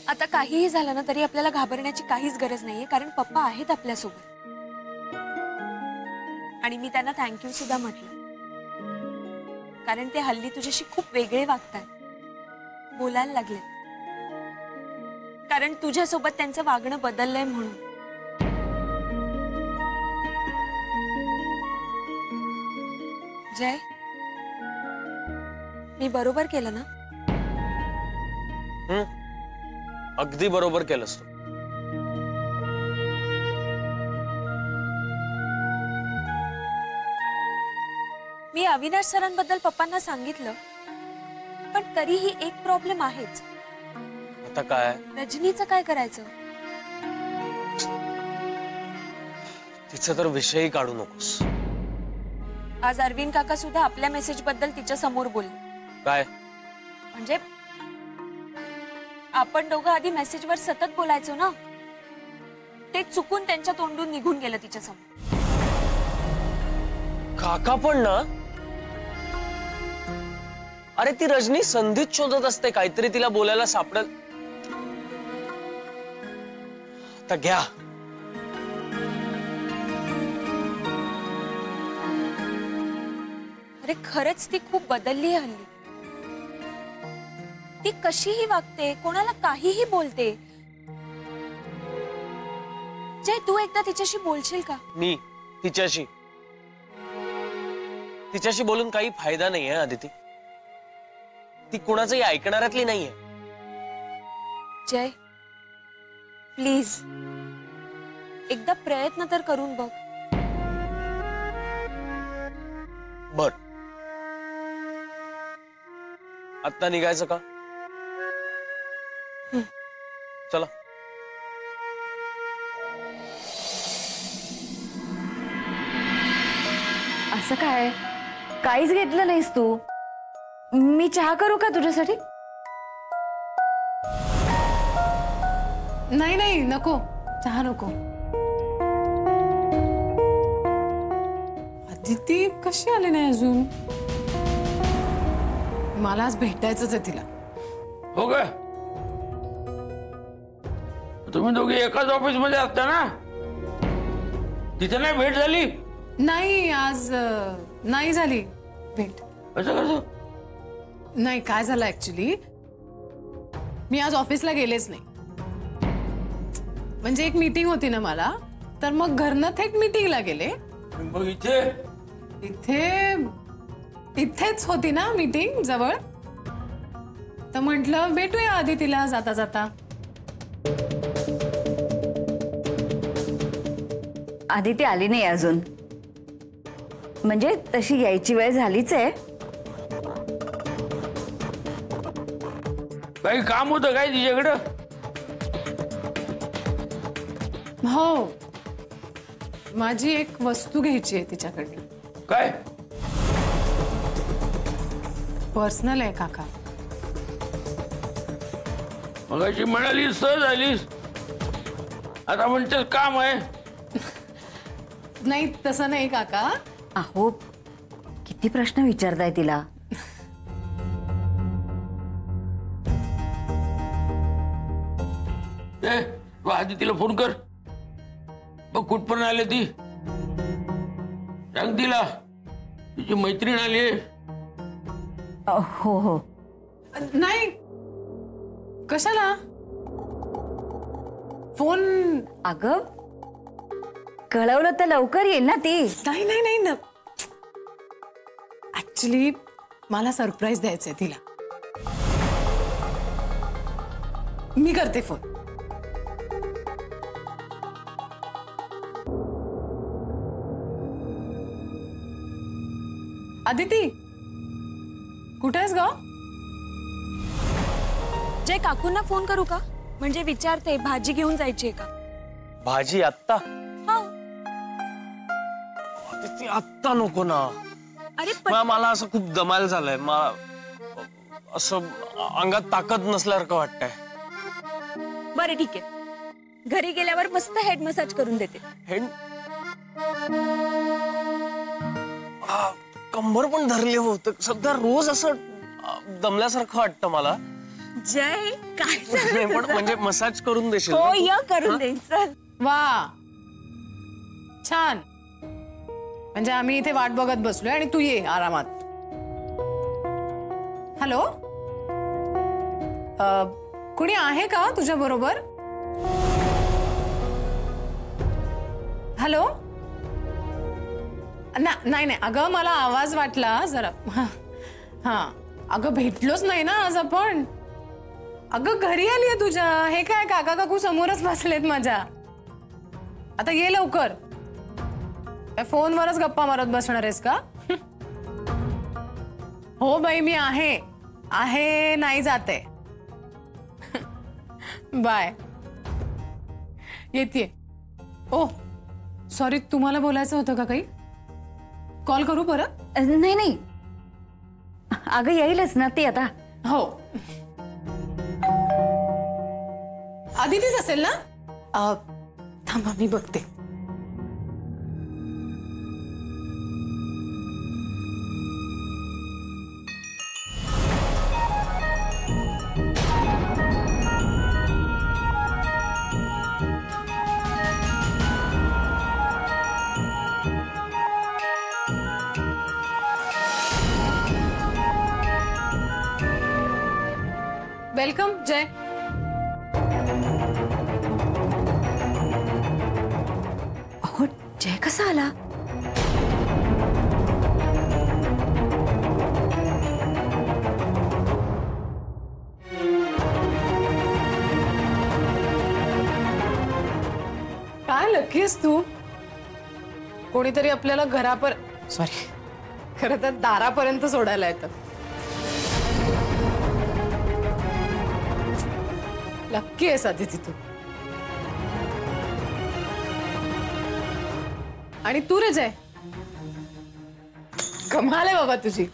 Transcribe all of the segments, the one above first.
आता काहीही झालं ना तरी आपल्याला घाबरण्याची काहीच गरज नाहीये, कारण पप्पा आहेत आपल्यासोबत. आणि मी त्यांना थँक्यू सुद्धा म्हटलं, कारण ते हल्ली तुझ्याशी खूप वेगळे वागतात, बोलायला लागले, कारण तुझ्यासोबत त्यांचं वागणं बदललंय म्हणून. जय, मी बरोबर केलं ना? अगदी बरोबर केलंस तू. मी अविनाश सरांबद्दल पप्पांना सांगितलं, पण तरीही एक प्रॉब्लेम आहेच. आता काय? रजनीचं काय करायचं? तिचं तर विषयही काढू नकोस. आज अरविंद काका सुद्धा आपल्या मेसेज बद्दल तिच्या समोर बोलले. काय म्हणजे आपण दोघं आधी मेसेजवर सतत बोलायचो ना, ते चुकून त्यांच्या तोंडून निघून गेलं तिच्या समोर. काका पण ना, अरे ती रजनी संधीच शोधत असते, काहीतरी तिला बोलायला सापडल. आता घ्या. अरे खरंच ती खूप बदलली आहे हल्ली. ती कशीही वागते, कोणाला काहीही बोलते. जय, तू एकदा तिच्याशी बोलशील का? मी तिच्याशी बोलून काही फायदा नाहीये आदिती. ती कुणाचंही ऐकणाऱ्यातली नाहीये. जय, प्लीज एकदा प्रयत्न तर करून बघ. बर, आता निघायचं का? चला. असं काय? काहीच घेतलं नाहीस तू? मी चहा करू का तुझ्यासाठी? नाही नाही, नको, चहा नको. अदिती कशी आली नाही अजून? मला आज भेटायचंच आहे तिला. हो का? तुम्ही दोघे एकाच ऑफिस मध्ये असता ना? तिथे नाही भेट झाली? नाही, आज नाही झाली भेट. कसं कसं? नाही, काय झालं ऍक्च्युली, मी आज ऑफिसला गेलेच नाही. म्हणजे एक मीटिंग होती ना मला, तर मग घरनं थेट मीटिंगला गेले. मग इथेच होती ना मीटिंग जवळ, तर म्हटलं भेटूया आधी तिला जाता जाता. आदिती आली नाही अजून. म्हणजे तशी यायची वेळ झालीच आहे. काही काम होतं काय तिच्याकडं? हो, माझी एक वस्तू घ्यायची आहे तिच्याकडनं. काय? पर्सनल आहे काका. मगाशी म्हणाली सहज आलीस, आता म्हणतेस काम आहे. नाही, तसं नाही काका. अहो, किती प्रश्न विचारताय तिला. तू आधी तिला फोन कर, बघ कुठपर्यंत आले ती. सांग तिला तुझी मैत्रीण आली. हो हो. नाही, कशाला फोन? अगं, कळवलं तर लवकर येईल ना ती. नाही नाही नाही ना, ऍक्च्युली मला सरप्राईज द्यायचंय तिला. मी करते फोन. आदिती, कुठे आहेस ग? जय, काकूंना फोन करू का? म्हणजे विचारते भाजी घेऊन जायची आहे का? भाजी आत्ता? हा. ती आत्ता नको ना. अरे मला असं खूप दमायला झालंय. असं अंगात ताकद नसल्यासारखं वाटतंय. बरं ठीक आहे, घरी गेल्यावर मस्त हेड मसाज करून देते. हेड? कंबर पण धरले होत. सध्या रोज असं दमल्यासारखं वाटतं मला. जय काय नाही, पण म्हणजे मसाज करून देशील हो ना तू? य करून देईन चल. वा छान. म्हणजे आम्ही इथे वाट बघत बसलोय आणि तू ये आरामात. हॅलो, कुणी आहे का तुझ्या बरोबर? हॅलो. नाही नाही अगं मला आवाज वाटला जरा. हा अगं भेटलोच नाही ना आज आपण. अगं घरी आलीये तुझ्या. हे काय काका काकू समोरच बसलेत माझ्या. आता ये लवकर. फोनवरच गप्पा मारत बसणार आहेस का? हो बाई मी आहे नाही जाते. बाय. येते. ओ सॉरी तुम्हाला बोलायचं होतं का काही? कॉल करू परत? नाही नाही अगं येईलच ना ती आता. हो आदितीच असेल ना? थांबा मी बघते. वेलकम जय. अहो जय कसा आला? काय लकी आहेस तू. कोणीतरी आपल्याला सॉरी खरं तर दारापर्यंत सोडायला येतं. लक्की आहेस आदिती तू. आणि तू रे जय कमाल आहे बाबा तुझी.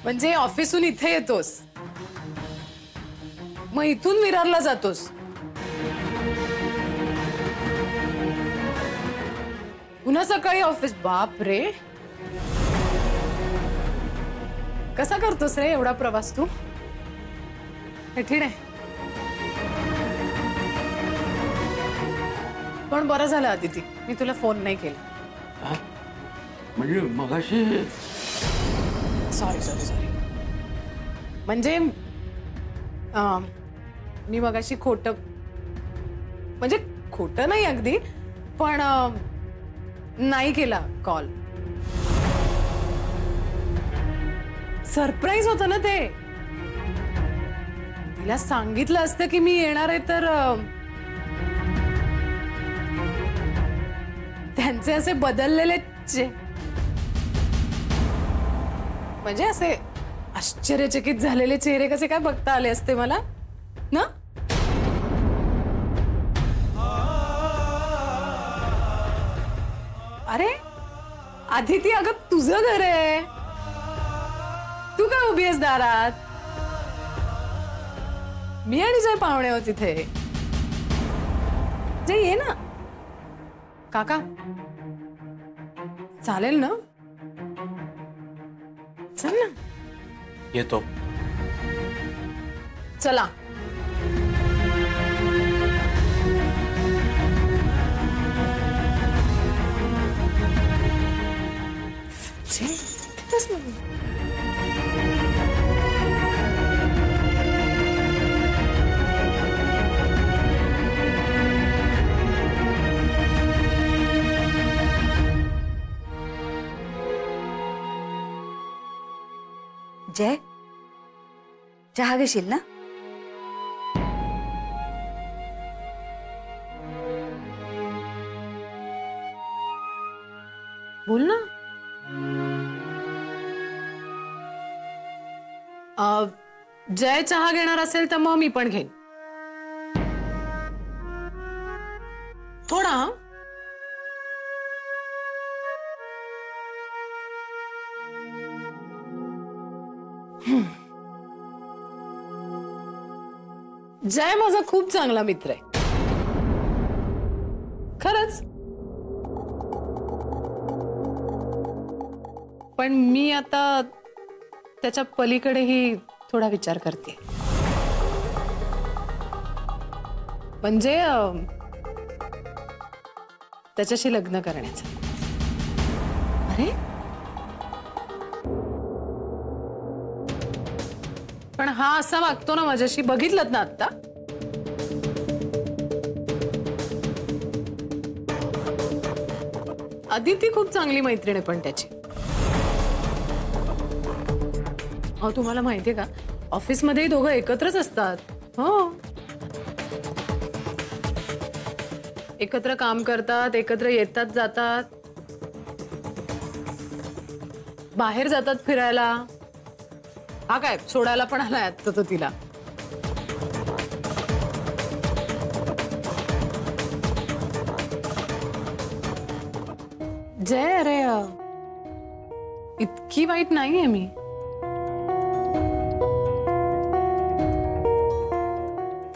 म्हणजे ऑफिसहून इथे येतोस मग इथून विरारला जातोस. पुन्हा सकाळी ऑफिस. बाप रे कसा करतोस रे एवढा प्रवास तू? कठीण आहे. पण बरं झालं आदिती मी तुला फोन नाही केला. म्हणजे मगाशी सॉरी म्हणजे मी मगाशी खोटं म्हणजे खोटं नाही अगदी पण नाही केला कॉल. सरप्राईज होतं ना ते. तिला सांगितलं असतं की मी येणार आहे तर त्यांचे असे बदललेले म्हणजे असे आश्चर्यचकित झालेले चेहरे कसे काय बघता आले असते मला ना. अरे आदिती अगं तुझं घर आहे. तू काय उभी आहेस दारात? मी आणि जय पाहुणे आहोत तिथे. जय ये ना. काका चालेल ना? चल ना. येतो. चला. जय चहा घेशील ना? बोल ना. जय चहा घेणार असेल तर मग मी पण घेईन. थोडा. जय माझा खूप चांगला मित्र आहे खरंच. पण मी आता त्याच्या पलीकडेही थोडा विचार करते. म्हणजे त्याच्याशी लग्न करण्याचं. अरे पण हा असा वागतो ना माझ्याशी, बघितलं ना आता. अदिती खूप चांगली मैत्रीण आहे पण त्याची. अहो तुम्हाला माहितीये का, ऑफिसमध्येही दोघं एकत्रच असतात. हो, एकत्र काम करतात, एकत्र येतात जातात, बाहेर जातात फिरायला. हा काय सोडायला पण आलाय आता तो तिला. जय, अरे इतकी वाईट नाहीये मी.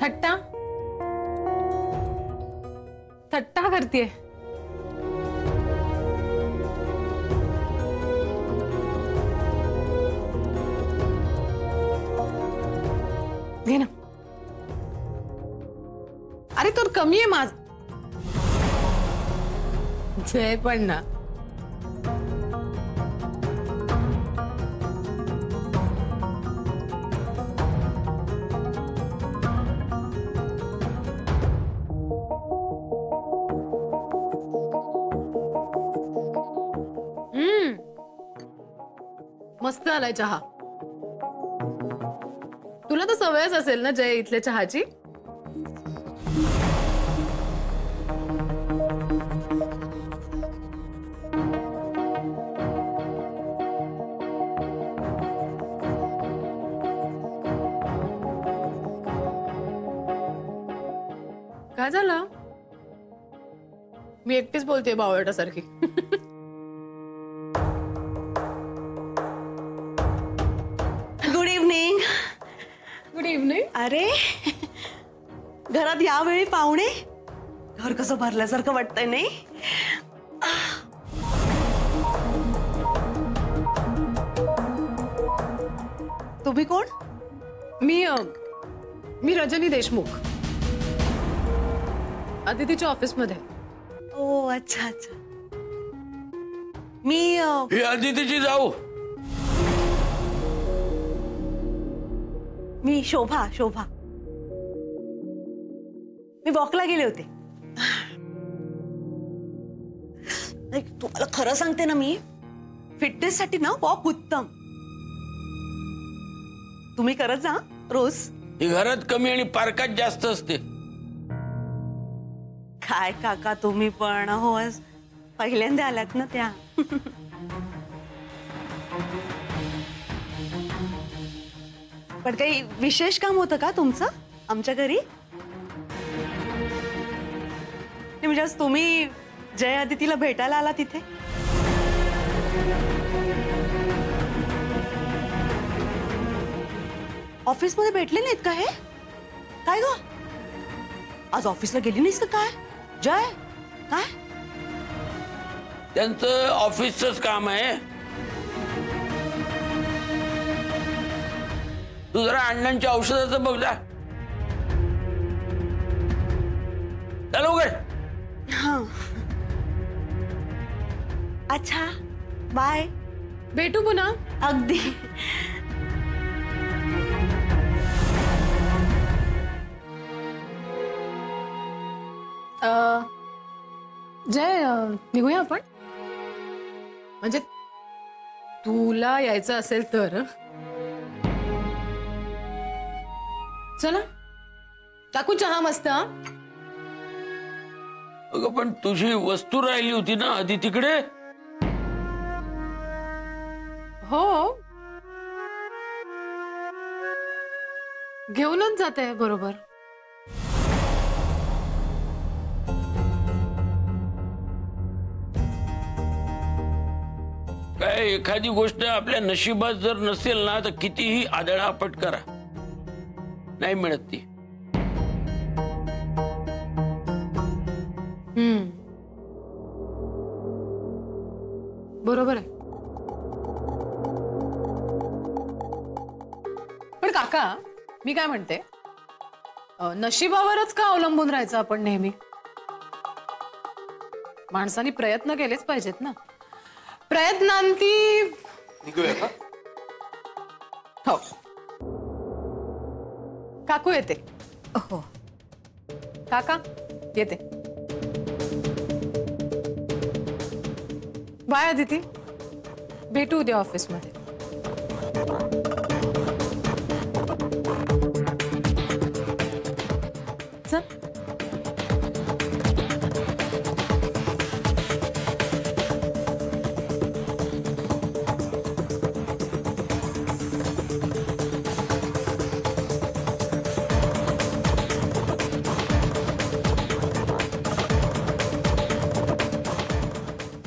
थट्टा थट्टा करतीये. घे ना. अरे तो कमी आहे माझ. जय पण ना. मस्त आलाय चहा. तुला तर सवयच असेल ना जय इथल्या चहाची. काय झालं? मी एकटीच बोलते बावळटासारखी. Good evening. Good evening. अरे घरात यावेळी पाहुणे, घर कसं भरल्यासारखं वाटतंय नाही? तुम्ही कोण? मी रजनी देशमुख, अदितीच्या ऑफिसमध्ये. ओ अच्छा अच्छा. मी ही अदितीची जाऊ. मी शोभा. शोभा, मी वॉकला गेले होते. तुम्हाला खरं सांगते ना, मी फिटनेस साठी ना वॉक उत्तम. तुम्ही करत जा रोज. ही घरात कमी आणि पार्कात जास्त असते. काय काका तुम्ही पण, हो आज पहिल्यांदा आलात ना त्या. पण काही विशेष काम होतं का तुमचं आमच्या घरी? म्हणजे आज तुम्ही जय अदितीला भेटायला आला तिथे? ऑफिसमध्ये भेटले नाहीत का हे? काय ग, आज ऑफिसला गेली नाहीस का काय जय? काय त्यांचं ऑफिसचंच काम आहे. तू जरा अण्णांच्या औषधाचं बघ जा. चल उघड. हा अच्छा, बाय. भेटू पुन्हा. अगदी. जय, निघूया आपण. म्हणजे तुला यायचं असेल तर चला टाकू चहा मस्त. अगं पण तुझी वस्तू राहिली होती ना अदितीकडे. हो, घेऊनच जाते बरोबर. काय एखादी गोष्ट आपल्या नशिबात जर नसेल ना, तर कितीही आदळापट करा, नाही मिळत ती. बरोबर आहे. काका मी काय म्हणते, नशिबावरच का अवलंबून राहायचं आपण नेहमी? माणसाने प्रयत्न केलेच पाहिजेत ना. प्रयत्नांती निघूया का? हो. काकू येते. हो. काका येते. बाय अदिती, भेटू उद्या ऑफिसमध्ये. चल.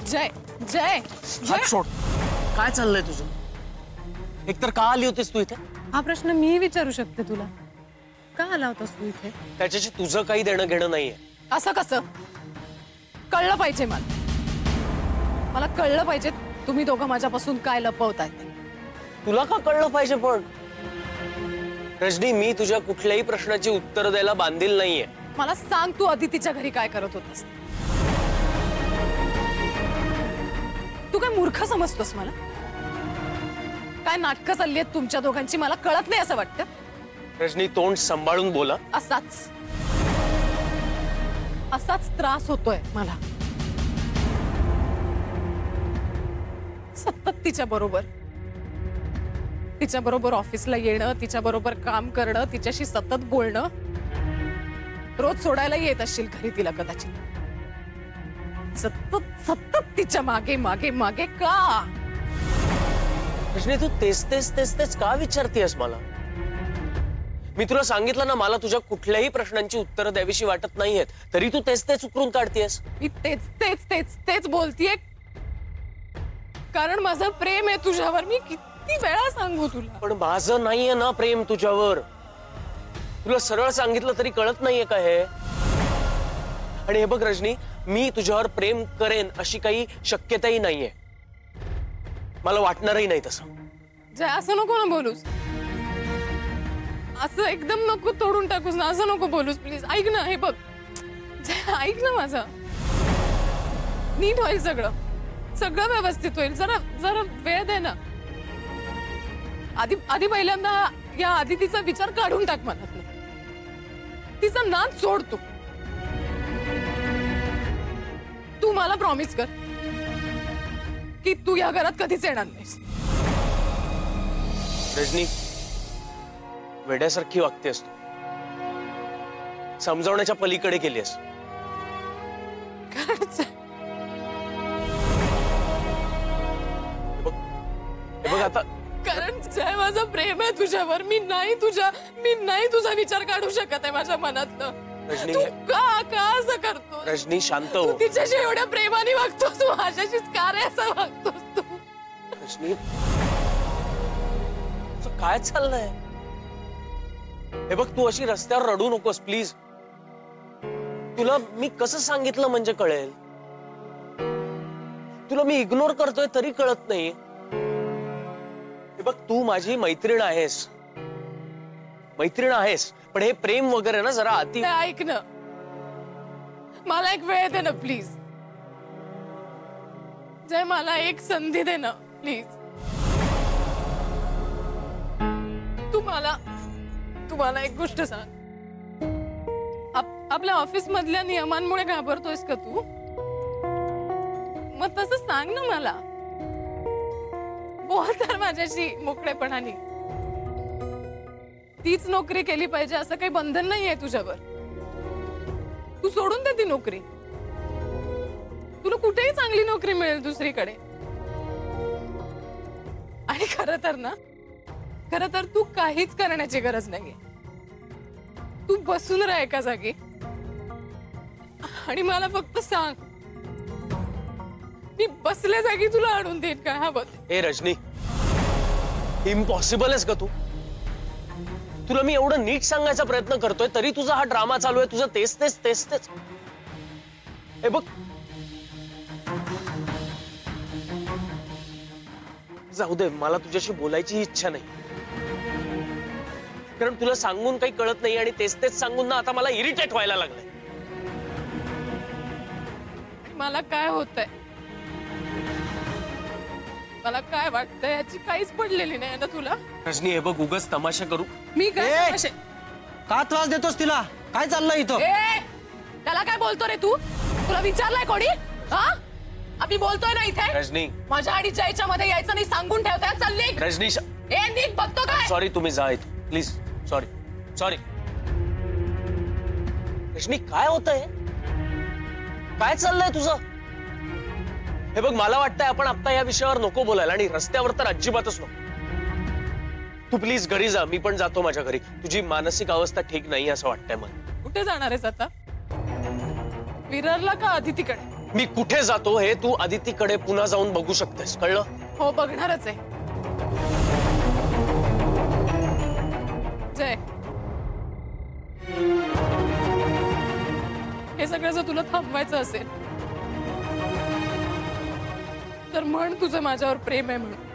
जय जय हात सोड. काय चाललंय तुझं? एकतर का आली होतीस तू इथे? हा प्रश्न मी विचारू शकते तुला. का आला होतास तू इथे? त्याच्याशी तुझं काही देणं घेणं नाहीये. असं कसं? कळलं पाहिजे मला. मला कळलं पाहिजे तुम्ही दोघं माझ्यापासून काय लपवताय ते. तुला का कळलं पाहिजे पण? रजनी, मी तुझ्या कुठल्याही प्रश्नाची उत्तर द्यायला बांधील नाहीये. मला सांग, तू अदितीच्या घरी काय करत होतास? तू काय मूर्ख समजतोस मला? काय नाटकं चालली आहेत तुमच्या दोघांची मला कळत नाही असं वाटतं? रजनी, तोंड सांभाळून बोला. असाच त्रास होतोय मला सतत तिच्या बरोबर ऑफिसला येणं, तिच्या बरोबर काम करणं, तिच्याशी सतत बोलणं. रोज सोडायला येत असशील घरी तिला कदाचित. सतत तिच्या मागे मागे मागे का? रजनी, तू तेच का विचारतेस मला? मी तुला सांगितलं ना, मला तुझ्या कुठल्याही प्रश्नांची उत्तरं द्यावीशी वाटत नाहीयेत, तरी तू तेच उकरून काढतेस. मी तेच बोलतीये कारण माझं प्रेम आहे तुझ्यावर. मी किती वेळा सांगू तुला? पण माझं नाहीये ना प्रेम तुझ्यावर. तुला सरळ सांगितलं तरी कळत नाहीये का हे? आणि हे बघ रजनी, मी तुझ्यावर प्रेम करेन अशी काही शक्यताही नाहीये. मला वाटणारही नाही तसं. जय, असं नको ना बोलूस. असं एकदम नको तोडून टाकूस ना. असं नको बोलूस प्लीज. ऐक ना, हे बघ जय, ऐक ना माझं. नीट होईल सगळं व्यवस्थित होईल. जरा वेळ दे ना. आधी पहिल्यांदा या आदितीचा विचार काढून टाक मनात. तिचा नाद सोड तू मला प्रॉमिस कर की तू या घरात कधीच येणार नाहीस. रजनी, वेड्यासारखी वागतेस तू. समजावण्याच्या पलीकडे गेलीस. बघ आता, कारण जय, माझं प्रेम आहे तुझ्यावर. मी नाही तुझा विचार काढू शकत आहे माझ्या मनातलं. रजनी, तू का असं करतो? रजनी शांत तू हो. तिच्याशी एवढ्या प्रेमाने वागतोस, माझ्याशीच का रे असं वागतोस तू? रजनी, तुझं काय चाललंय? हे बघ, तू अशी रस्त्यावर रडू नकोस प्लीज. तुला मी कसं सांगितलं म्हणजे कळेल? तुला मी इग्नोर करतोय तरी कळत नाही. हे बघ, तू माझी मैत्रीण आहेस, पण हे प्रेम वगैरे ना जरा अति. ऐक ना, मला एक वेळ दे ना प्लीज. जय, मला एक संधी दे ना प्लीज. तू मला एक गोष्ट सांग. आपल्या ऑफिस मधल्या नियमांमुळे घाबरतोयस का तू? मग तसं सांग ना मला. बोल तर माझ्याशी मोकळेपणाने. तीच नोकरी केली पाहिजे असं काही बंधन नाहीये तुझ्यावर. तू सोडून दे ती नोकरी. तुला कुठेही चांगली नोकरी मिळेल दुसरीकडे. आणि खरं तर तू काहीच करण्याची गरज नाहीये. तू बसून राह एका जागी आणि मला फक्त सांग, मी बसल्या जागी तुला आणून देईन काय? हा बघ. ए रजनी, इम्पॉसिबल आहेस का तू? तुला मी एवढं नीट सांगायचा प्रयत्न करतोय तरी तुझा हा ड्रामा चालू आहे. तुझं तेच. हे बघ, जाऊ दे, मला तुझ्याशी बोलायची इच्छा नाही. कारण तुला सांगून काही कळत नाही आणि तेच तेच सांगून ना आता मला इरिटेट व्हायला लागलंय. मला काय होतंय, मला काय वाटतंय याची काहीच पडलेली नाही ना तुला. रजनी हे बघ, उगाच तमाशा करू. मी काय तमाशे- का त्रास देतोस तिला? काय चाललंय इथं? ए, त्याला काय बोलतो रे तू? तुला विचारलंय कोणी? हा, आम्ही बोलतोय ना इथे. रजनी, माझ्या आणि जयच्या मध्ये यायचं नाही सांगून ठेवताय. चल निघ. रजनी, ए निघ, बघतो काय. सॉरी, तुम्ही जा इथून प्लीज. Sorry sorry. रजनी काय होतंय? काय चाललंय तुझं? हे बघ, मला वाटतंय आपण आता या विषयावर नको बोलायला, आणि रस्त्यावर तर अजिबातच नको. तू प्लीज घरी जा, मी पण जातो माझ्या घरी. तुझी मानसिक अवस्था ठीक नाही असं वाटतंय मला. कुठे जाणार आहेस आता? विरारला का अदितीकडे? मी कुठे जातो हे तू अदितीकडे पुन्हा जाऊन बघू शकतेस, कळलं? हो, बघणारच आहे. जय, हे सगळं जर तुला थांबवायचं असेल तर म्हण तुझं माझ्यावर प्रेम आहे म्हणून.